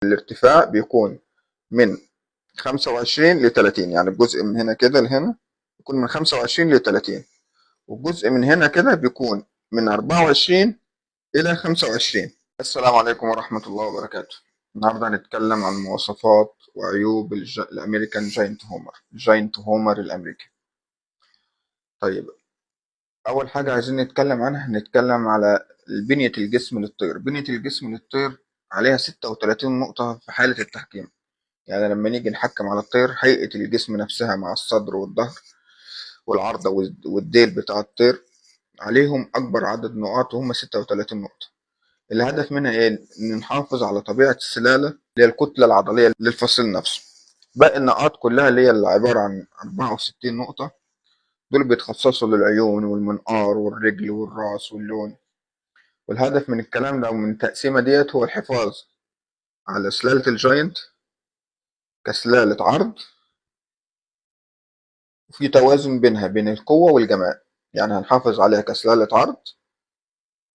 الارتفاع بيكون من 25 ل 30، يعني الجزء من هنا كده لهنا بيكون من 25 ل 30، والجزء من هنا كده بيكون من 24 إلى 25. السلام عليكم ورحمة الله وبركاته. النهاردة هنتكلم عن مواصفات وعيوب الأمريكان جاينت هومر الأمريكي. طيب، أول حاجة عايزين نتكلم عنها، هنتكلم على بنية الجسم للطير. بنية الجسم للطير عليها 36 نقطة في حالة التحكيم. يعني لما نيجي نحكم على الطير، هيئة الجسم نفسها مع الصدر والظهر والعرضة والديل بتاع الطير عليهم أكبر عدد نقاط، وهم 36 نقطة. الهدف منها إيه؟ إن نحافظ على طبيعة السلالة اللي هي الكتلة العضلية للفصيل نفسه. باقي النقاط كلها اللي هي عبارة عن 64 نقطة، دول بيتخصصوا للعيون والمنقار والرجل والراس واللون. والهدف من الكلام ده ومن التقسيمة ديت هو الحفاظ على سلالة الجاينت كسلالة عرض، وفي توازن بينها بين القوة والجمال. يعني هنحافظ عليها كسلالة عرض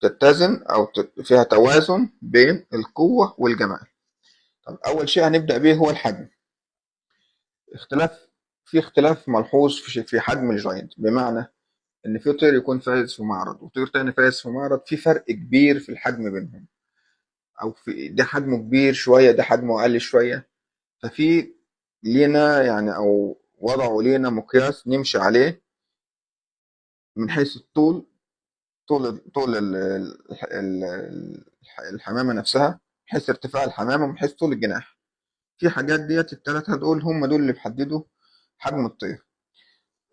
تتزن أو فيها توازن بين القوة والجمال. طب أول شيء هنبدأ بيه هو الحجم. في اختلاف ملحوظ في حجم الجاينت، بمعنى إن في طير يكون فايز في معرض وطير تاني فايز في معرض، في فرق كبير في الحجم بينهم، أو في ده حجمه كبير شوية ده حجمه أقل شوية. ففي لينا يعني أو وضعوا لينا مقياس نمشي عليه من حيث الطول، طول الحمامة نفسها، من حيث ارتفاع الحمامة، من حيث طول الجناح. في حاجات ديت التلاتة دول هم دول اللي بيحددوا حجم الطير.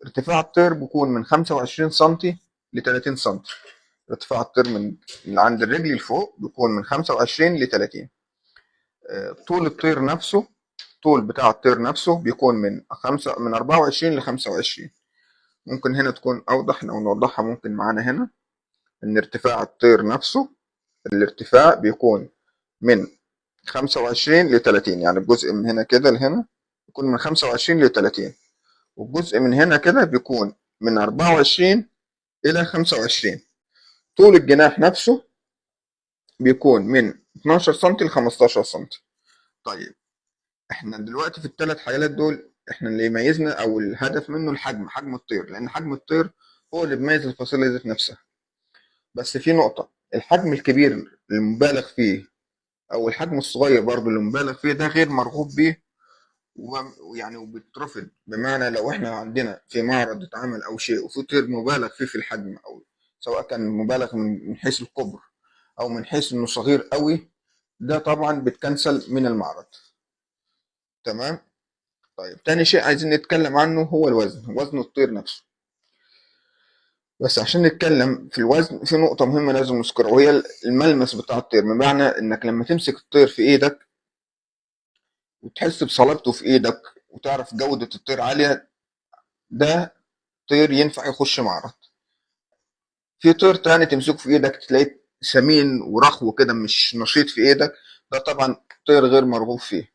ارتفاع الطير بيكون من 25 سنتي ل 30 سنتي. ارتفاع الطير من عند الرجل لفوق بيكون من 25 ل 30. طول الطير نفسه، طول بتاع الطير نفسه بيكون من 24 ل 25. ممكن هنا تكون أوضح، لو نوضحها ممكن معانا هنا إن ارتفاع الطير نفسه، الارتفاع بيكون من 25 ل 30، يعني الجزء من هنا كده لهنا بيكون من 25 ل 30، والجزء من هنا كده بيكون من 24 إلى 25. طول الجناح نفسه بيكون من 12 سم ل 15 سم. طيب، احنا دلوقتي في الثلاث حالات دول، احنا اللي يميزنا او الهدف منه الحجم، حجم الطير، لان حجم الطير هو اللي بيميز الفصيلة ذات نفسها. بس في نقطة، الحجم الكبير المبالغ فيه او الحجم الصغير برضو اللي مبالغ فيه ده غير مرغوب به، ويعني وبيترفض. بمعنى لو احنا عندنا في معرض اتعمل او شيء وفي طير مبالغ فيه في الحجم، او سواء كان مبالغ من حيث الكبر او من حيث انه صغير قوي، ده طبعا بتكنسل من المعرض. تمام. طيب، تاني شيء عايزين نتكلم عنه هو الوزن، وزن الطير نفسه. بس عشان نتكلم في الوزن في نقطة مهمة لازم نذكرها، وهي الملمس بتاع الطير. بمعنى انك لما تمسك الطير في ايدك وتحس بصلابته في ايدك وتعرف جودة الطير عالية، ده طير ينفع يخش معرض. في طير تاني تمسكه في ايدك تلاقيه سمين ورخو كده مش نشيط في ايدك، ده طبعا طير غير مرغوب فيه.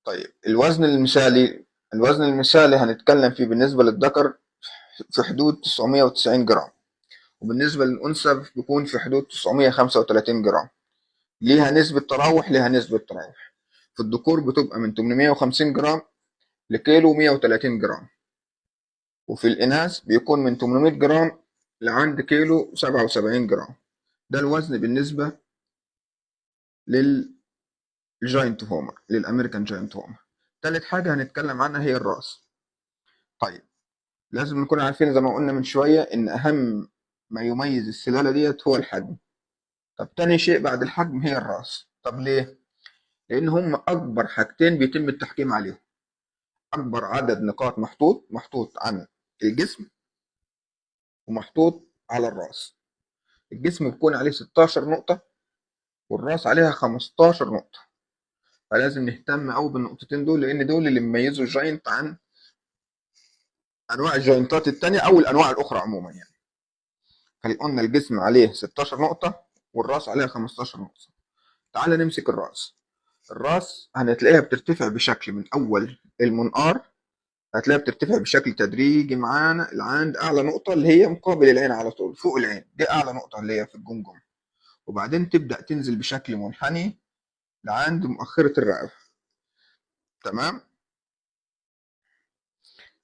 طيب، الوزن المثالي هنتكلم فيه بالنسبة للذكر في حدود 990 جرام، وبالنسبة للأنثى بيكون في حدود 935 جرام. ليها نسبة تراوح. في الذكور بتبقى من 850 جرام لكيلو 130 جرام، وفي الإناث بيكون من 800 جرام لعند كيلو 77 جرام. ده الوزن بالنسبة للأمريكان جاينت هومر. تالت حاجة هنتكلم عنها هي الرأس. طيب، لازم نكون عارفين زي ما قلنا من شوية إن أهم ما يميز السلالة ديت هو الحجم. طب تاني شيء بعد الحجم هي الرأس. طب ليه؟ لأن هم أكبر حاجتين بيتم التحكيم عليهم. أكبر عدد نقاط محطوط عن الجسم ومحطوط على الرأس. الجسم بيكون عليه 16 نقطة والراس عليها 15 نقطة. فلازم نهتم أوي بالنقطتين دول، لأن دول اللي بيميزوا الجاينت عن أنواع الجاينتات التانية أو الأنواع الأخرى عموما يعني. فقلنا الجسم عليه 16 نقطة والراس عليها 15 نقطة. تعال نمسك الراس. الراس هنتلاقيها بترتفع بشكل من أول المنقار، هتلاقيها بترتفع بشكل تدريجي معانا لعند أعلى نقطة اللي هي مقابل العين على طول، فوق العين دي أعلى نقطة اللي هي في الجمجمة، وبعدين تبدأ تنزل بشكل منحني لعند مؤخرة الرقبة. تمام.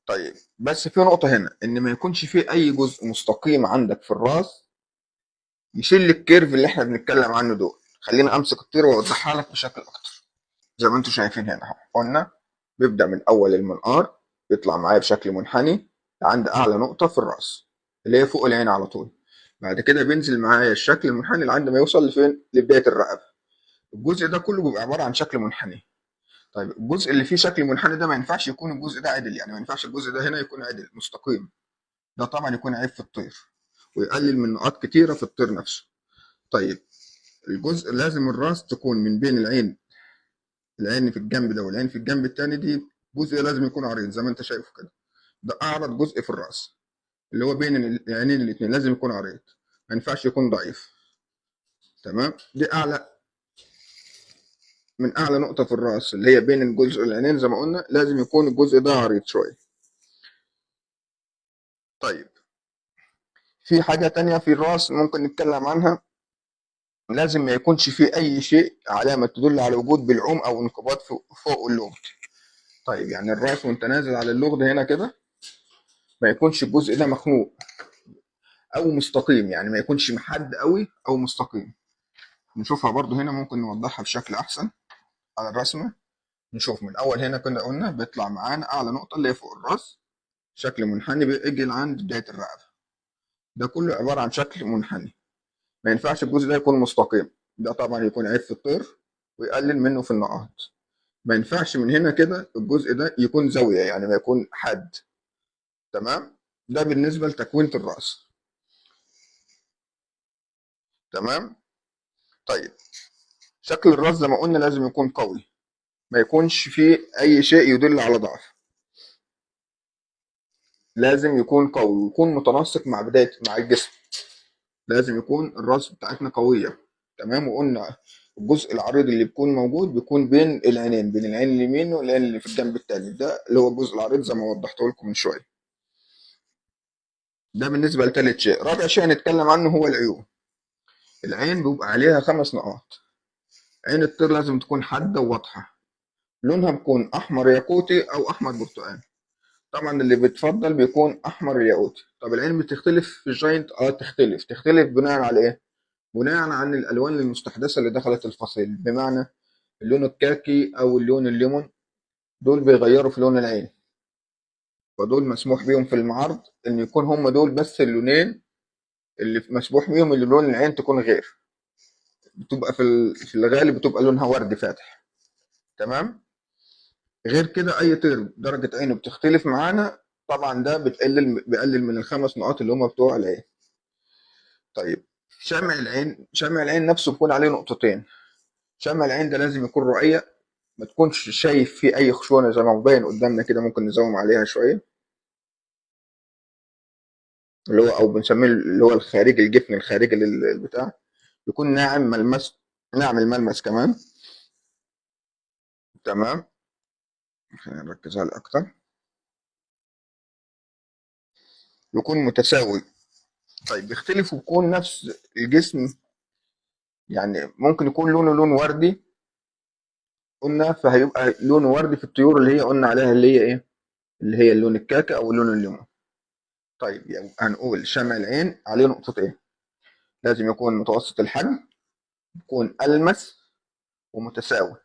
طيب بس في نقطة هنا، إن ما يكونش في أي جزء مستقيم عندك في الراس يشيل الكيرف اللي إحنا بنتكلم عنه دول. خلينا أمسك الطير وأوضحها لك بشكل أكتر. زي ما أنتم شايفين هنا أهو، قلنا بيبدأ من أول المنقار، يطلع معايا بشكل منحني عند أعلى نقطة في الراس اللي هي فوق العين على طول. بعد كده بينزل معايا الشكل المنحني لحد ما يوصل لفين؟ لبداية الرقبة. الجزء ده كله بيبقى عبارة عن شكل منحني. طيب الجزء اللي فيه شكل منحني ده ما ينفعش يكون الجزء ده عدل، يعني ما ينفعش الجزء ده هنا يكون عدل مستقيم. ده طبعا يكون عيب في الطير ويقلل من نقاط كتيرة في الطير نفسه. طيب الجزء لازم الراس تكون من بين العين في الجنب ده والعين في الجنب التاني دي، جزء لازم يكون عريض زي ما انت شايفه كده. ده اعرض جزء في الراس اللي هو بين العينين الاتنين، لازم يكون عريض، ما ينفعش يكون ضعيف. تمام. دي اعلى من اعلى نقطة في الراس اللي هي بين الجزء العينين، زي ما قلنا لازم يكون الجزء ده عريض شوية. طيب في حاجة تانية في الراس ممكن نتكلم عنها، لازم ما يكونش فيه أي شيء علامة تدل على وجود بلعوم أو انقباض فوق اللغد. طيب يعني الراس وانت نازل على اللغد هنا كده ما يكونش الجزء ده مخنوق أو مستقيم، يعني ما يكونش محد قوي أو مستقيم. نشوفها برضو هنا، ممكن نوضحها بشكل أحسن على الرسمة. نشوف من الأول هنا كنا قلنا بيطلع معانا أعلى نقطة اللي هي فوق الراس شكل منحني بيجي عند بداية الرقبة. ده كله عبارة عن شكل منحني، ما ينفعش الجزء ده يكون مستقيم. ده طبعا يكون عيب في الطير ويقلل منه في النقاط. ما ينفعش من هنا كده الجزء ده يكون زاوية، يعني ما يكون حاد. تمام. ده بالنسبة لتكوينة الرأس. تمام. طيب شكل الرأس زي ما قلنا لازم يكون قوي، ما يكونش فيه أي شيء يدل على ضعف. لازم يكون قوي ويكون متناسق مع بداية مع الجسم. لازم يكون الرأس بتاعتنا قوية. تمام. وقلنا الجزء العريض اللي بيكون موجود بيكون بين العينين، بين العين اليمين والعين اللي في الجنب التاني، ده اللي هو الجزء العريض زي ما وضحته لكم من شوية. ده بالنسبة لتالت شيء. رابع شيء هنتكلم عنه هو العيون. العين بيبقى عليها 5 نقاط. عين الطير لازم تكون حادة وواضحة، لونها بيكون أحمر ياقوتي أو أحمر برتقاني. طبعا اللي بتفضل بيكون أحمر ياقوتي. طب العين بتختلف في الجاينت؟ تختلف بناء على إيه؟ بناء عن الألوان المستحدثة اللي دخلت الفصيل، بمعنى اللون الكاكي أو اللون الليمون، دول بيغيروا في لون العين. ودول مسموح بيهم في المعرض إن يكون هم دول بس اللونين اللي مسموح بيهم اللي لون العين تكون غير. بتبقى في الغالب بتبقى لونها وردي فاتح. تمام. غير كده اي طير درجة عينه بتختلف معانا، طبعا ده بيقلل من ال5 نقاط اللي هم بتوع العين. طيب شمع العين نفسه بيكون عليه نقطتين. شمع العين ده لازم يكون رؤية، ما تكونش شايف فيه اي خشونة زي ما مبين قدامنا كده. ممكن نزوم عليها شوية، اللي هو او بنسميه اللي هو الخارجي، الجفن الخارجي للبتاع، يكون ناعم ملمس، ناعم الملمس كمان. تمام. خلينا نركز على اكتر. يكون متساوي. طيب بيختلف ويكون نفس الجسم، يعني ممكن يكون لونه لون وردي قلنا، فهيبقى لونه وردي في الطيور اللي هي قلنا عليها اللي هي ايه، اللي هي اللون الكاكا او اللون الليمون. طيب يعني هنقول شمع العين عليه نقطتين، لازم يكون متوسط الحجم، يكون ألمس ومتساوي.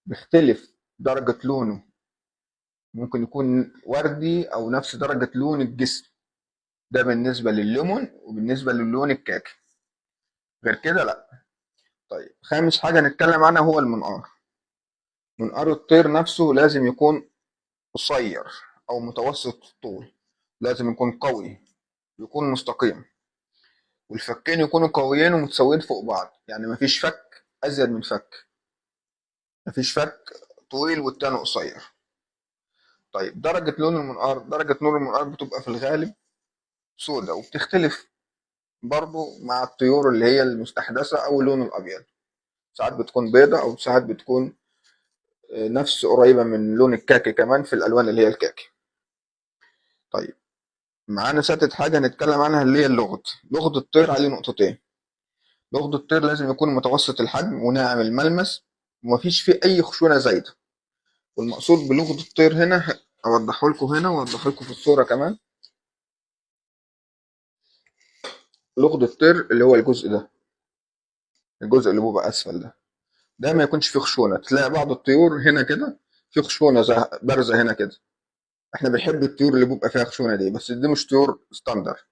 بيختلف درجة لونه، ممكن يكون وردي او نفس درجة لون الجسم. ده بالنسبة للليمون وبالنسبة للون الكاكي، غير كده لا. طيب خامس حاجة نتكلم عنها هو المنقار. منقار الطير نفسه لازم يكون قصير أو متوسط الطول، لازم يكون قوي، يكون مستقيم، والفكين يكونوا قويين ومتساويين فوق بعض، يعني مفيش فك أزيد من فك، مفيش فك طويل والتاني قصير. طيب درجة لون المنقار، درجة نور المنقار بتبقى في الغالب سودة، وبتختلف برضو مع الطيور اللي هي المستحدثة أو اللون الأبيض. ساعات بتكون بيضة أو ساعات بتكون نفس قريبة من لون الكاكي كمان في الألوان اللي هي الكاكي. طيب معانا سادة حاجة نتكلم عنها اللي هي اللغط. لغط الطير عليه نقطتين. لغد الطير لازم يكون متوسط الحجم وناعم الملمس ومفيش فيه أي خشونة زايدة. والمقصود بلغد الطير هنا أوضحه لكم هنا وأوضحه لكم في الصورة كمان. لغد الطير اللي هو الجزء ده، الجزء اللي بيبقى أسفل ده ما يكونش فيه خشونة. تلاقي بعض الطيور هنا كده في خشونة بارزة هنا كده. احنا بنحب الطيور اللي بيبقى فيها خشونة دي، بس دي مش طيور ستاندر.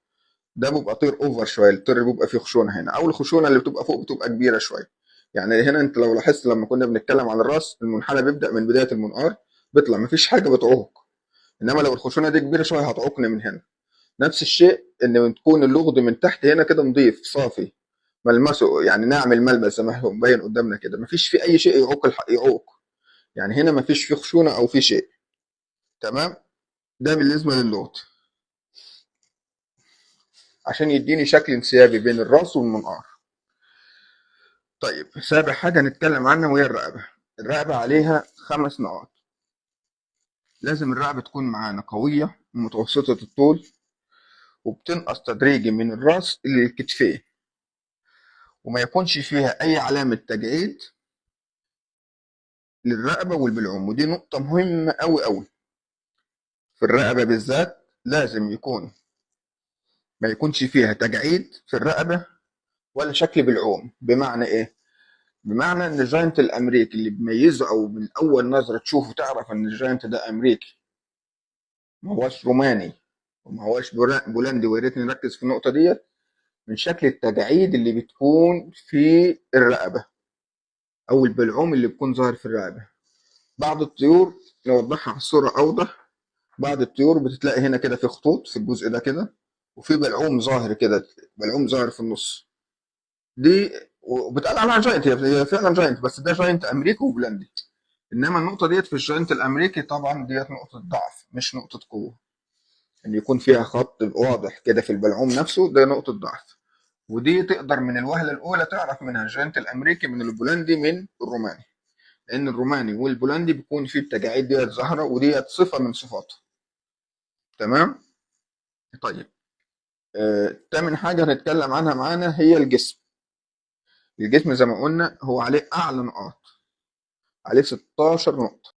ده بيبقى طير اوفر شويه، الطير اللي بيبقى فيه خشونه هنا، او الخشونه اللي بتبقى فوق بتبقى كبيره شويه. يعني هنا انت لو لاحظت لما كنا بنتكلم عن الراس، المنحنى بيبدا من بدايه المنقار بيطلع، مفيش حاجه بتعوق. انما لو الخشونه دي كبيره شويه هتعوقني من هنا. نفس الشيء ان تكون اللغد من تحت هنا كده نظيف صافي، ملمسه يعني ناعم الملمس زي ما هو مبين قدامنا كده، مفيش فيه اي شيء يعوق يعوق. يعني هنا مفيش فيه خشونه او فيه شيء. تمام. ده بالنسبه للغد عشان يديني شكل انسيابي بين الراس والمنقار. طيب سابع حاجة نتكلم عنها وهي الرقبة. الرقبة عليها 5 نقاط. لازم الرقبة تكون معانا قوية ومتوسطة الطول، وبتنقص تدريجي من الراس للكتفين، وما يكونش فيها أي علامة تجاعيد للرقبة والبلعوم. ودي نقطة مهمة أوي أوي في الرقبة بالذات. لازم ما يكونش فيها تجاعيد في الرقبة ولا شكل بلعوم. بمعنى إيه؟ بمعنى إن الجاينت الأمريكي اللي بيميزه أو من أول نظرة تشوفه تعرف إن الجاينت ده أمريكي، ما هوش روماني وما هوش بولندي. ويا ريت نركز في النقطة ديت، من شكل التجاعيد اللي بتكون في الرقبة أو البلعوم اللي بيكون ظاهر في الرقبة. بعض الطيور نوضحها على الصورة أوضح. بعض الطيور بتتلاقي هنا كده في خطوط في الجزء ده كده، وفي بلعوم ظاهر كده، بلعوم ظاهر في النص. دي وبتقال عليها جاينت، هي فعلا جاينت، بس ده جاينت أمريكي وبولندي. إنما النقطة ديت في الجاينت الأمريكي طبعا ديت نقطة ضعف مش نقطة قوة. ان يكون فيها خط واضح كده في البلعوم نفسه، ده نقطة ضعف. ودي تقدر من الوهلة الأولى تعرف منها الجاينت الأمريكي من البولندي من الروماني، لأن الروماني والبولندي بيكون فيه التجاعيد ديت ظاهرة، وديت صفة من صفاته. تمام. طيب تامن حاجة هنتكلم عنها معانا هي الجسم. الجسم زي ما قلنا هو عليه أعلى نقاط، عليه 16 نقطة.